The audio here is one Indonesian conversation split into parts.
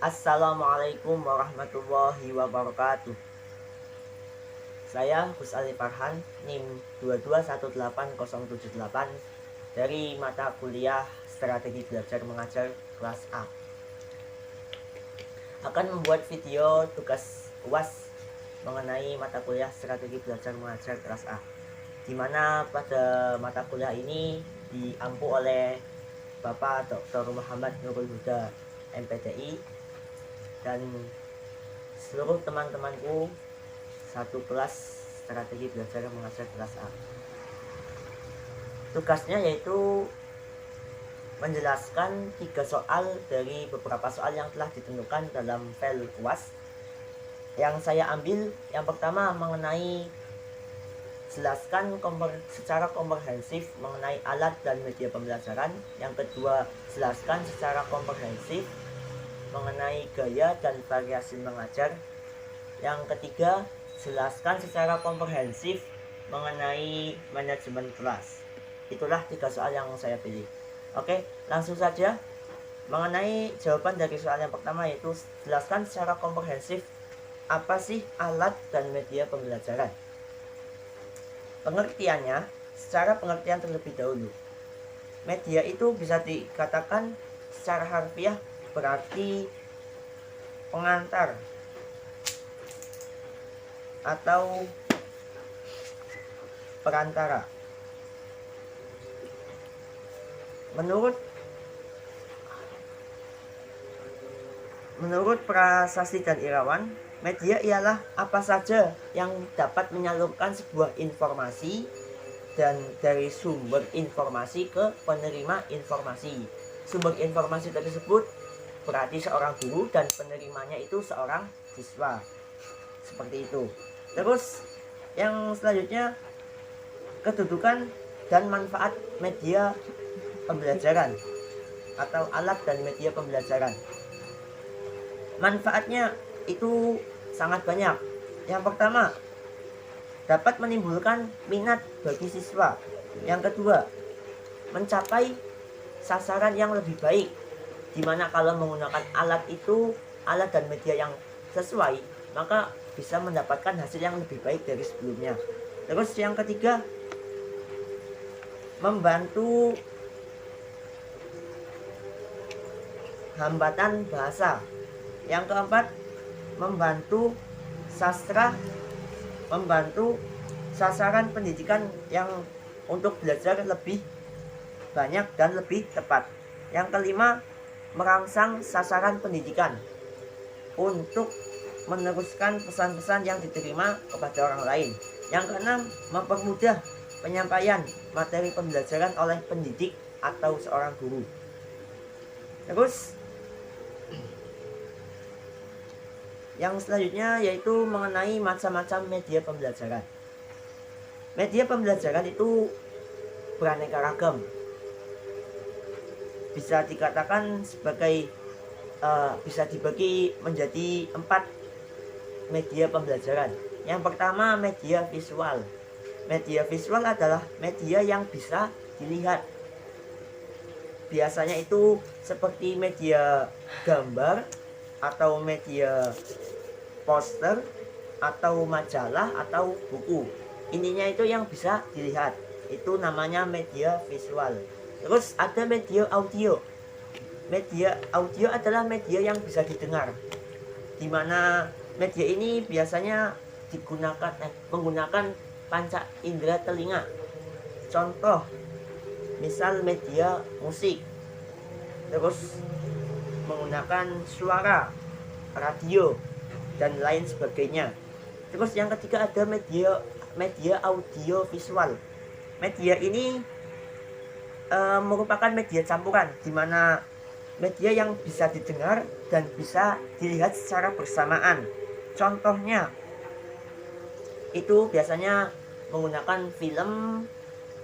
Assalamualaikum warahmatullahi wabarakatuh. Saya Gus Ali Farhan, NIM 2218078 dari mata kuliah Strategi Belajar Mengajar kelas A. Akan membuat video tugas UAS mengenai mata kuliah Strategi Belajar Mengajar kelas A, di mana pada mata kuliah ini diampu oleh Bapak Dr. Muhammad Nurul Huda, MPTI, dan seluruh teman-temanku satu kelas Strategi Belajar Mengajar kelas A. Tugasnya yaitu menjelaskan 3 soal dari beberapa soal yang telah ditentukan dalam file UAS. Yang saya ambil, yang pertama mengenai jelaskan secara komprehensif mengenai alat dan media pembelajaran. Yang kedua, jelaskan secara komprehensif mengenai gaya dan variasi mengajar. Yang ketiga, jelaskan secara komprehensif mengenai manajemen kelas. Itulah 3 soal yang saya pilih. Oke, langsung saja mengenai jawaban dari soal yang pertama, yaitu jelaskan secara komprehensif apa sih alat dan media pembelajaran. Pengertiannya, secara pengertian terlebih dahulu, media itu bisa dikatakan secara harfiah berarti pengantar atau perantara. Menurut Prasasti dan Irawan, media ialah apa saja yang dapat menyalurkan sebuah informasi dan dari sumber informasi ke penerima informasi. Sumber informasi tersebut berarti seorang guru dan penerimanya itu seorang siswa. Seperti itu. Terus yang selanjutnya, kedudukan dan manfaat media pembelajaran atau alat dan media pembelajaran. Manfaatnya itu sangat banyak. Yang pertama, dapat menimbulkan minat bagi siswa. Yang kedua, mencapai sasaran yang lebih baik, dimana kalau menggunakan alat dan media yang sesuai, maka bisa mendapatkan hasil yang lebih baik dari sebelumnya. Terus yang ketiga, membantu hambatan bahasa. Yang keempat, membantu sasaran pendidikan yang untuk belajar lebih banyak dan lebih tepat. Yang kelima, merangsang sasaran pendidikan untuk meneruskan pesan-pesan yang diterima kepada orang lain. Yang keenam, mempermudah penyampaian materi pembelajaran oleh pendidik atau seorang guru. Terus yang selanjutnya yaitu mengenai macam-macam media pembelajaran. Media pembelajaran itu beraneka ragam. Bisa dikatakan sebagai bisa dibagi menjadi 4 media pembelajaran. Yang pertama, media visual. Media visual adalah media yang bisa dilihat. Biasanya itu seperti media gambar atau media poster atau majalah atau buku. Intinya itu yang bisa dilihat, itu namanya media visual. Terus ada media audio. Media audio adalah media yang bisa didengar, dimana media ini biasanya menggunakan panca indera telinga. Contoh, misal media musik, terus menggunakan suara, radio, dan lain sebagainya. Terus yang ketiga ada media audio visual. Media ini merupakan media campuran, di mana media yang bisa didengar dan bisa dilihat secara bersamaan. Contohnya itu biasanya menggunakan film,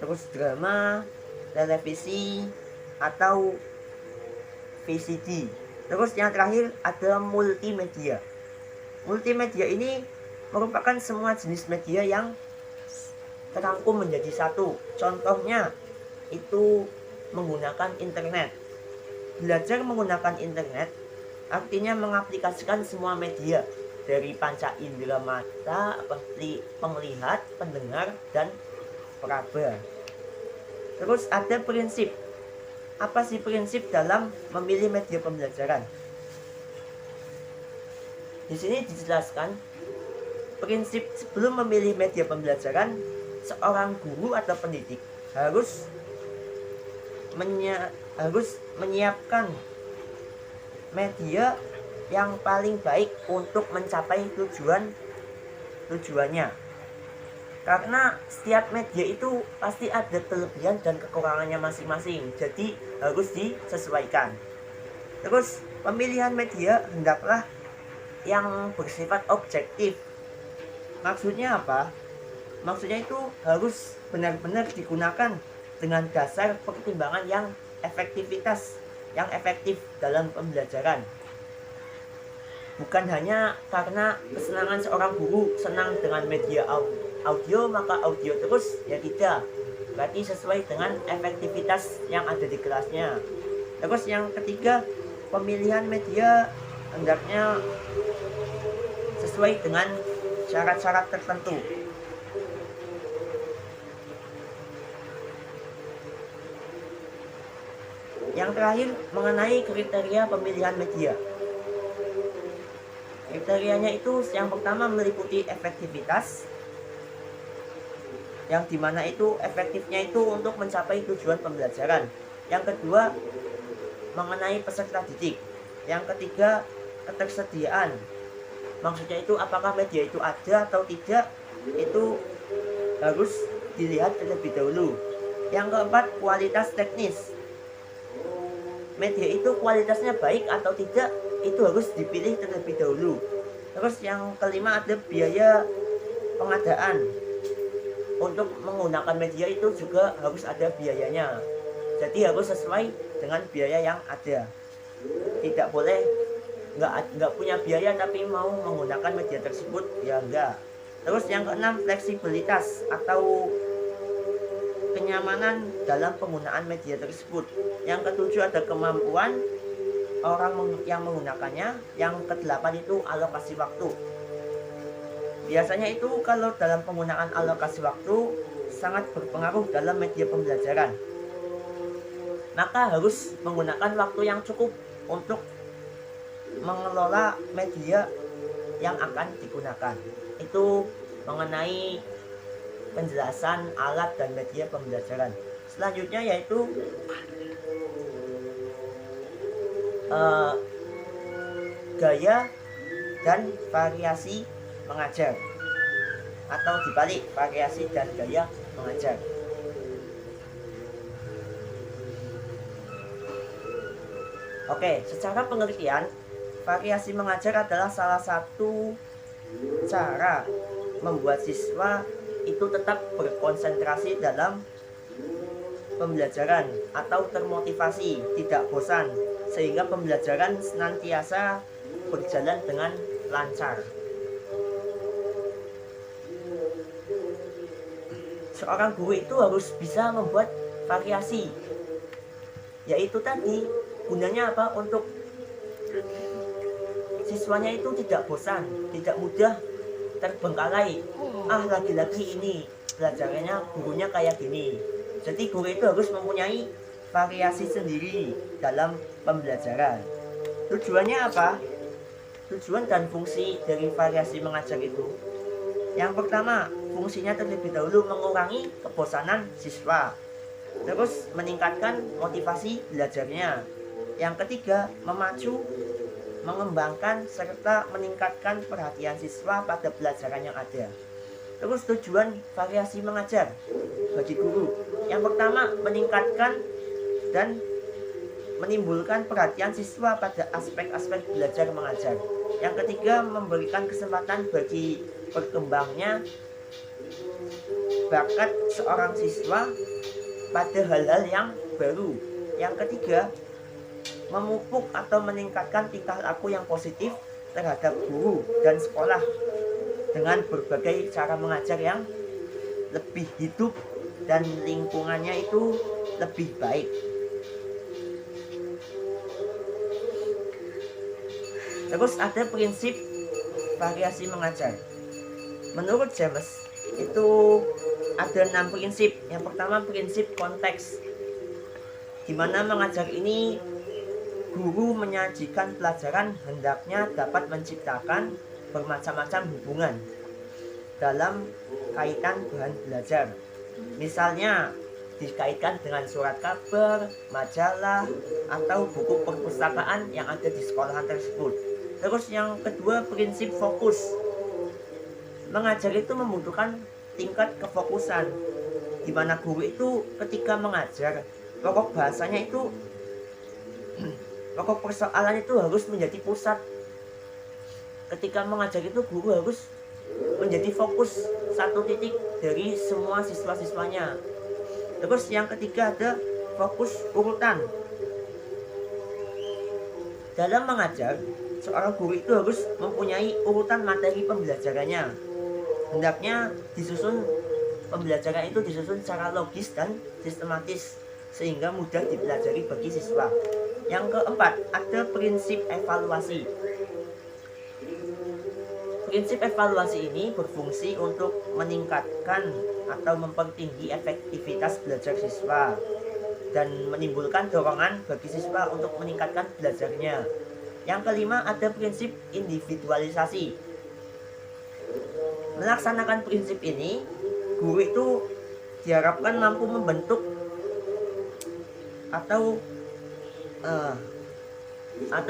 terus drama, televisi, atau VCD. Terus yang terakhir ada multimedia. Multimedia ini merupakan semua jenis media yang terangkum menjadi satu. Contohnya itu menggunakan internet. Belajar menggunakan internet artinya mengaplikasikan semua media dari panca indera mata, penglihat, pendengar, dan peraba. Terus ada prinsip. Apa sih prinsip dalam memilih media pembelajaran? Di sini dijelaskan prinsip sebelum memilih media pembelajaran, seorang guru atau pendidik harus menyiapkan media yang paling baik untuk mencapai tujuannya. Karena setiap media itu pasti ada kelebihan dan kekurangannya masing-masing, jadi harus disesuaikan. Terus pemilihan media hendaklah yang bersifat objektif. Maksudnya apa? Maksudnya itu harus benar-benar digunakan dengan dasar pertimbangan yang efektif dalam pembelajaran. Bukan hanya karena kesenangan seorang guru senang dengan media audio maka audio terus, ya tidak. Berarti sesuai dengan efektivitas yang ada di kelasnya. Terus yang ketiga, pemilihan media hendaknya sesuai dengan syarat-syarat tertentu. Yang terakhir, mengenai kriteria pemilihan media. Kriterianya itu yang pertama meliputi efektivitas, yang dimana itu efektifnya itu untuk mencapai tujuan pembelajaran. Yang kedua, mengenai peserta didik. Yang ketiga, ketersediaan. Maksudnya itu apakah media itu ada atau tidak, itu harus dilihat terlebih dahulu. Yang keempat, kualitas teknis. Media itu kualitasnya baik atau tidak, itu harus dipilih terlebih dahulu. Terus yang kelima ada biaya pengadaan. Untuk menggunakan media itu juga harus ada biayanya. Jadi harus sesuai dengan biaya yang ada. Tidak boleh nggak punya biaya tapi mau menggunakan media tersebut, ya enggak. Terus yang keenam, fleksibilitas atau kenyamanan dalam penggunaan media tersebut. Yang ketujuh ada kemampuan orang yang menggunakannya. Yang kedelapan itu alokasi waktu. Biasanya itu kalau dalam penggunaan alokasi waktu sangat berpengaruh dalam media pembelajaran. Maka harus menggunakan waktu yang cukup untuk mengelola media yang akan digunakan. Itu mengenai penjelasan alat dan media pembelajaran. Selanjutnya yaitu gaya dan variasi mengajar, atau dibalik, variasi dan gaya mengajar. Oke, secara pengertian, variasi mengajar adalah salah satu cara membuat siswa itu tetap berkonsentrasi dalam pembelajaran atau termotivasi, tidak bosan, sehingga pembelajaran senantiasa berjalan dengan lancar. Seorang guru itu harus bisa membuat variasi, yaitu tadi gunanya apa? Untuk siswanya itu tidak bosan, tidak mudah terbengkalai. Lagi-lagi ini pelajarannya gurunya kayak gini. Jadi guru itu harus mempunyai variasi sendiri dalam pembelajaran. Tujuannya apa? Tujuan dan fungsi dari variasi mengajar itu, yang pertama, fungsinya terlebih dahulu mengurangi kebosanan siswa, terus meningkatkan motivasi belajarnya. Yang ketiga, memacu, mengembangkan, serta meningkatkan perhatian siswa pada pelajaran yang ada. Terus tujuan variasi mengajar bagi guru, yang pertama, meningkatkan dan menimbulkan perhatian siswa pada aspek-aspek belajar mengajar. Yang ketiga, memberikan kesempatan bagi berkembangnya bakat seorang siswa pada hal-hal yang baru. Yang ketiga, memupuk atau meningkatkan tingkah laku yang positif terhadap guru dan sekolah dengan berbagai cara mengajar yang lebih hidup dan lingkungannya itu lebih baik. Terus ada prinsip variasi mengajar. Menurut James itu ada 6 prinsip. Yang pertama prinsip konteks, di mana mengajar ini guru menyajikan pelajaran hendaknya dapat menciptakan bermacam-macam hubungan dalam kaitan bahan belajar. Misalnya dikaitkan dengan surat kabar, majalah, atau buku perpustakaan yang ada di sekolahan tersebut. Terus yang kedua prinsip fokus. Mengajar itu membutuhkan tingkat kefokusan, di mana guru itu ketika mengajar pokok bahasanya itu pokok persoalan itu harus menjadi pusat. Ketika mengajar itu guru harus menjadi fokus satu titik dari semua siswa-siswanya. Terus yang ketiga ada fokus urutan. Dalam mengajar, seorang guru itu harus mempunyai urutan materi pembelajarannya. Hendaknya pembelajaran itu disusun secara logis dan sistematis sehingga mudah dipelajari bagi siswa. Yang keempat, ada prinsip evaluasi. Prinsip evaluasi ini berfungsi untuk meningkatkan atau mempertinggi efektivitas belajar siswa dan menimbulkan dorongan bagi siswa untuk meningkatkan belajarnya. Yang kelima, ada prinsip individualisasi. Melaksanakan prinsip ini, guru itu diharapkan mampu membentuk atau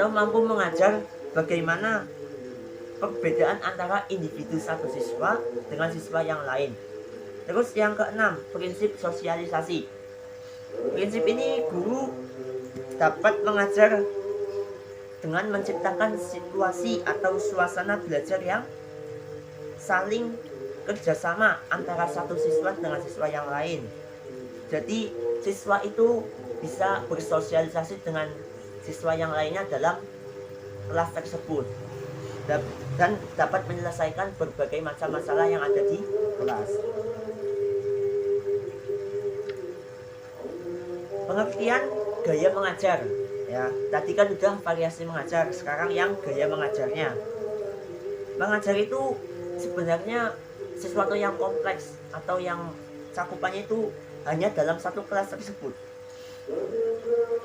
mampu mengajar bagaimana perbedaan antara individu satu siswa dengan siswa yang lain. Terus yang keenam, prinsip sosialisasi. Prinsip ini guru dapat mengajar dengan menciptakan situasi atau suasana belajar yang saling kerjasama antara satu siswa dengan siswa yang lain. Jadi siswa itu bisa bersosialisasi dengan siswa yang lainnya dalam kelas tersebut dan dapat menyelesaikan berbagai macam masalah yang ada di kelas. Pengertian gaya mengajar, ya. Tadi kan udah variasi mengajar, sekarang yang gaya mengajarnya. Mengajar itu sebenarnya sesuatu yang kompleks atau yang cakupannya itu hanya dalam satu kelas tersebut.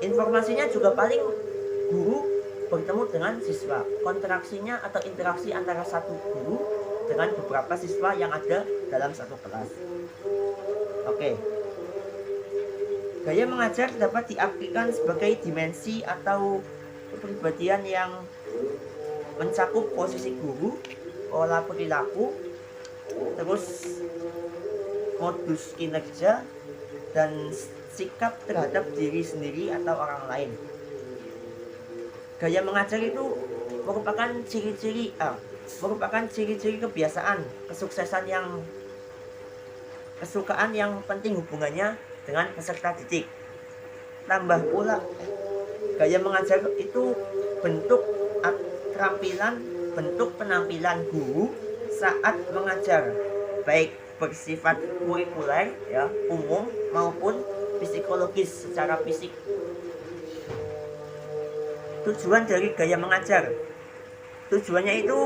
Informasinya juga paling guru bertemu dengan siswa. Kontraksinya atau interaksi antara satu guru dengan beberapa siswa yang ada dalam satu kelas. Oke. Gaya mengajar dapat diartikan sebagai dimensi atau kepribadian yang mencakup posisi guru, pola perilaku, terus modus kinerja, dan sikap terhadap diri sendiri atau orang lain. Gaya mengajar itu merupakan ciri-ciri kebiasaan, kesukaan yang penting hubungannya dengan peserta didik. Tambah pula, gaya mengajar itu bentuk penampilan guru saat mengajar, baik bersifat kurikuler, ya, umum maupun psikologis secara fisik. Tujuan dari gaya mengajar, tujuannya itu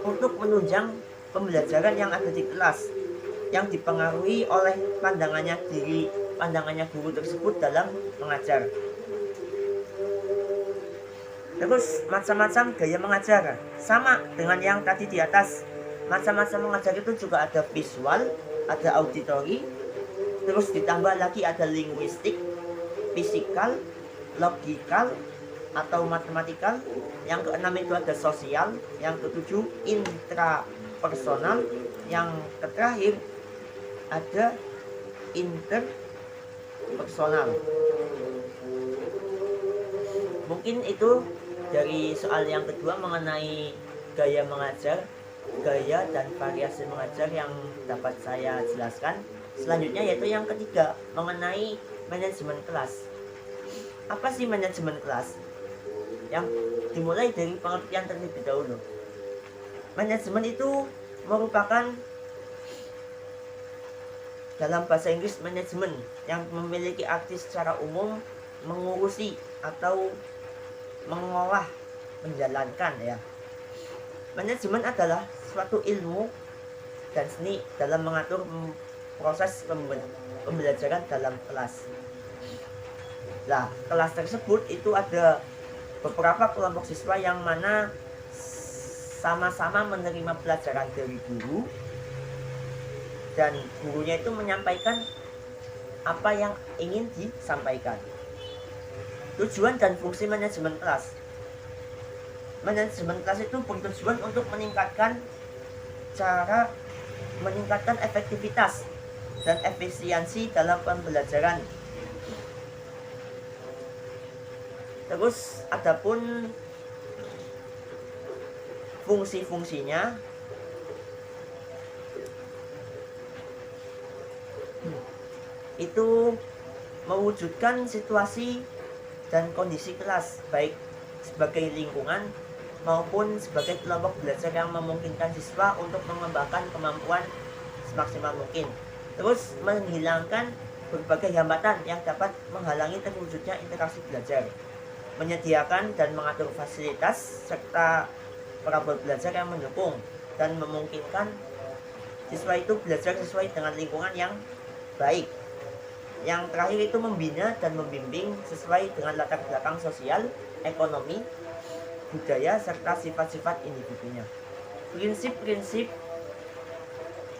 untuk menunjang pembelajaran yang ada di kelas, yang dipengaruhi oleh pandangannya guru tersebut dalam mengajar. Terus macam-macam gaya mengajar, sama dengan yang tadi di atas. Macam-macam mengajar itu juga ada visual, ada auditory, terus ditambah lagi ada linguistik, fisikal, logikal, atau matematikal. Yang keenam itu ada sosial. Yang ketujuh intrapersonal. Yang terakhir ada interpersonal. Mungkin itu dari soal yang kedua mengenai gaya mengajar, gaya dan variasi mengajar yang dapat saya jelaskan. Selanjutnya yaitu yang ketiga, mengenai manajemen kelas. Apa sih manajemen kelas? Yang dimulai dari pengertian terlebih dahulu. Manajemen itu merupakan, dalam bahasa Inggris, manajemen yang memiliki arti secara umum mengurusi atau mengolah, menjalankan ya. Manajemen adalah suatu ilmu dan seni dalam mengatur proses pembelajaran dalam kelas. Nah, kelas tersebut itu ada beberapa kelompok siswa yang mana sama-sama menerima pelajaran dari guru, dan gurunya itu menyampaikan apa yang ingin disampaikan. Tujuan dan fungsi manajemen kelas. Manajemen kelas itu bertujuan untuk meningkatkan efektivitas dan efisiensi dalam pembelajaran. Terus adapun fungsi-fungsinya itu mewujudkan situasi dan kondisi kelas baik sebagai lingkungan maupun sebagai kelompok belajar yang memungkinkan siswa untuk mengembangkan kemampuan semaksimal mungkin. Terus menghilangkan berbagai hambatan yang dapat menghalangi terwujudnya interaksi belajar. Menyediakan dan mengatur fasilitas serta perabot belajar yang mendukung dan memungkinkan siswa itu belajar sesuai dengan lingkungan yang baik. Yang terakhir itu membina dan membimbing sesuai dengan latar belakang sosial, ekonomi, budaya, serta sifat-sifat individunya. Prinsip-prinsip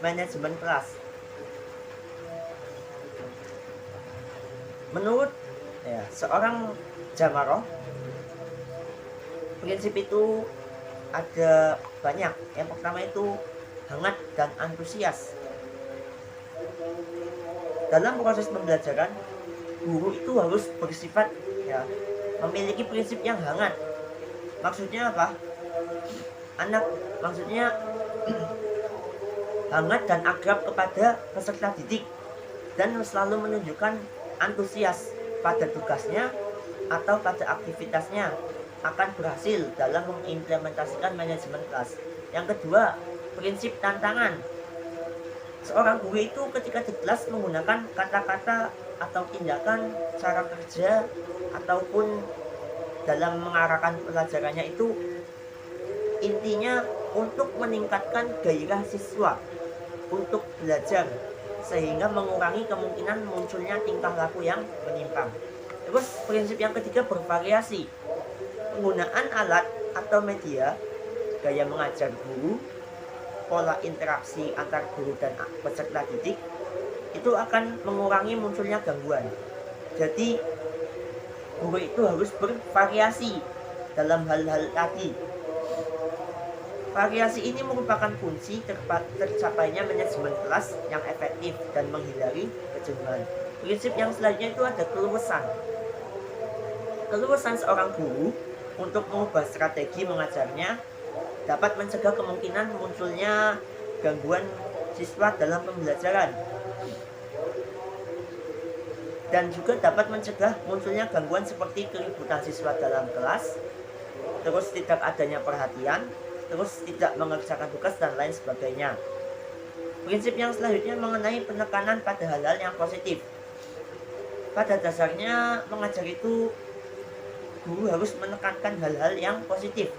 manajemen kelas. Menurut seorang Jamaroh, prinsip itu ada banyak. Yang pertama itu hangat dan antusias. Dalam proses pembelajaran, guru itu harus bersifat memiliki prinsip yang hangat. Maksudnya apa? Maksudnya hangat dan akrab kepada peserta didik dan selalu menunjukkan antusias pada tugasnya atau pada aktivitasnya akan berhasil dalam mengimplementasikan manajemen kelas. Yang kedua, prinsip tantangan. Seorang guru itu ketika di kelas menggunakan kata-kata atau tindakan, cara kerja ataupun dalam mengarahkan pelajarannya itu intinya untuk meningkatkan gairah siswa untuk belajar sehingga mengurangi kemungkinan munculnya tingkah laku yang menyimpang. Terus prinsip yang ketiga, bervariasi. Penggunaan alat atau media, gaya mengajar guru, pola interaksi antar guru dan peserta didik itu akan mengurangi munculnya gangguan. Jadi guru itu harus bervariasi dalam hal-hal tadi. Variasi ini merupakan kunci tercapainya manajemen kelas yang efektif dan menghindari kejenuhan. Prinsip yang selanjutnya itu ada keluasan. Keluasan seorang guru untuk mengubah strategi mengajarnya dapat mencegah kemungkinan munculnya gangguan siswa dalam pembelajaran dan juga dapat mencegah munculnya gangguan seperti keributan siswa dalam kelas, terus tidak adanya perhatian, terus tidak mengerjakan tugas dan lain sebagainya. Prinsip yang selanjutnya mengenai penekanan pada hal-hal yang positif. Pada dasarnya mengajar itu guru harus menekankan hal-hal yang positif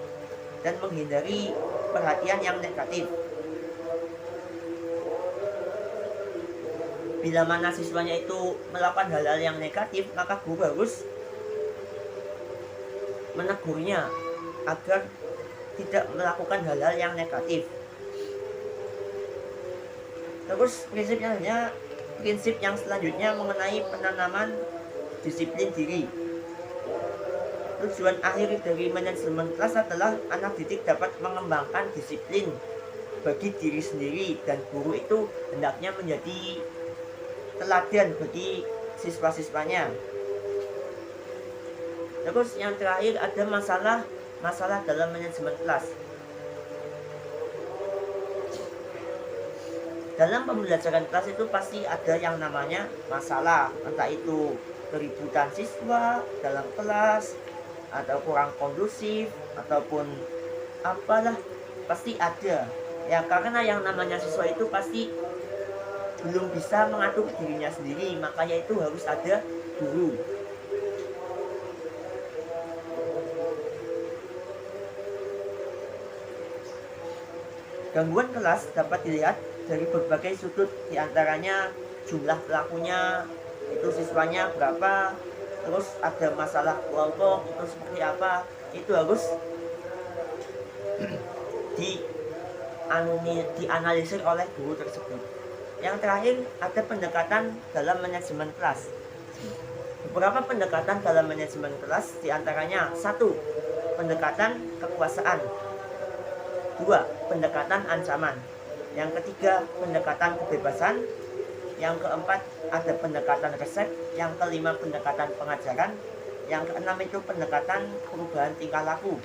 dan menghindari perhatian yang negatif. Bila mana siswanya itu melakukan hal-hal yang negatif, maka guru harus menegurnya agar tidak melakukan hal-hal yang negatif. Terus prinsip yang selanjutnya mengenai penanaman disiplin diri. Tujuan akhir dari manajemen kelas adalah anak didik dapat mengembangkan disiplin bagi diri sendiri, dan guru itu hendaknya menjadi teladan bagi siswa-siswanya. Terus yang terakhir ada masalah dalam manajemen kelas. Dalam pembelajaran kelas itu pasti ada yang namanya masalah, entah itu keributan siswa dalam kelas atau kurang kondusif ataupun apalah, pasti ada ya, karena yang namanya siswa itu pasti belum bisa mengatur dirinya sendiri, makanya itu harus ada guru. Gangguan kelas dapat dilihat dari berbagai sudut, diantaranya jumlah pelakunya, itu siswanya berapa, terus ada masalah kelompok itu seperti apa, itu harus dianalisir oleh guru tersebut. Yang terakhir, ada pendekatan dalam manajemen kelas. Beberapa pendekatan dalam manajemen kelas diantaranya: 1. Pendekatan kekuasaan. 2. Pendekatan ancaman. Yang ketiga, pendekatan kebebasan. Yang keempat, ada pendekatan resep. Yang kelima, pendekatan pengajaran. Yang keenam itu pendekatan perubahan tingkah laku.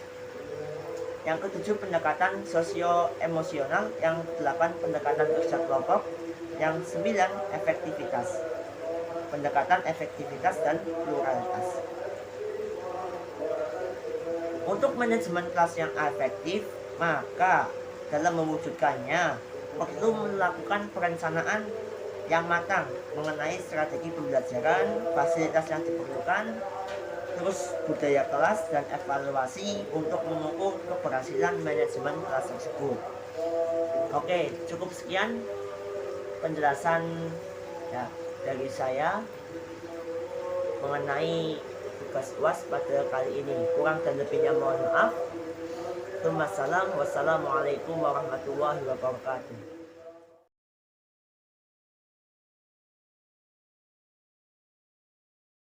Yang ketujuh, pendekatan sosio-emosional. Yang delapan, pendekatan kerja kelompok. Yang sembilan, efektivitas. Pendekatan efektivitas dan pluralitas. Untuk manajemen kelas yang efektif, maka dalam mewujudkannya perlu melakukan perencanaan yang matang mengenai strategi pembelajaran, fasilitas yang diperlukan, terus budaya kelas dan evaluasi untuk mengukur keberhasilan manajemen kelas tersebut. Oke, cukup sekian penjelasan ya dari saya mengenai tugas UAS pada kali ini. Kurang dan lebihnya mohon maaf. Wassalamualaikum warahmatullahi wabarakatuh.